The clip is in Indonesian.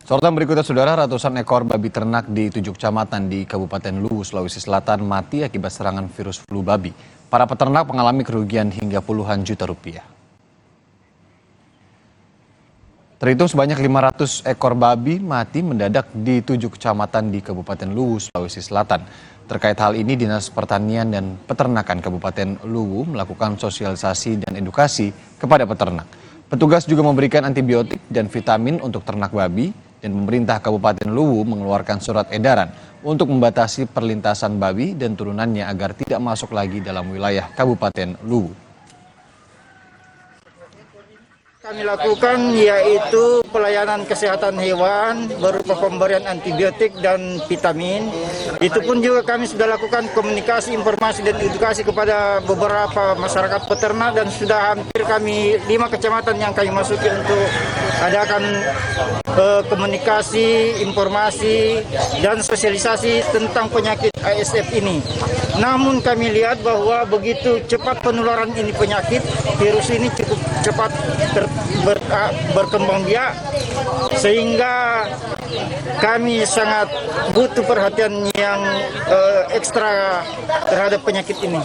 Sorotan berikutnya, saudara, ratusan ekor babi ternak di 7 kecamatan di Kabupaten Luwu, Sulawesi Selatan mati akibat serangan virus flu babi. Para peternak mengalami kerugian hingga puluhan juta rupiah. Terhitung sebanyak 500 ekor babi mati mendadak di 7 kecamatan di Kabupaten Luwu, Sulawesi Selatan. Terkait hal ini, Dinas Pertanian dan Peternakan Kabupaten Luwu melakukan sosialisasi dan edukasi kepada peternak. Petugas juga memberikan antibiotik dan vitamin untuk ternak babi, dan pemerintah Kabupaten Luwu mengeluarkan surat edaran untuk membatasi perlintasan babi dan turunannya agar tidak masuk lagi dalam wilayah Kabupaten Luwu. Kami lakukan yaitu pelayanan kesehatan hewan berupa pemberian antibiotik dan vitamin. Itu pun juga kami sudah lakukan komunikasi, informasi dan edukasi kepada beberapa masyarakat peternak, dan sudah hampir kami 5 kecamatan yang kami masuki untuk adakan komunikasi, informasi dan sosialisasi tentang penyakit ASF ini. Namun kami lihat bahwa begitu cepat penularan ini penyakit, virus ini cukup cepat berkembang biak, sehingga kami sangat butuh perhatian yang ekstra terhadap penyakit ini.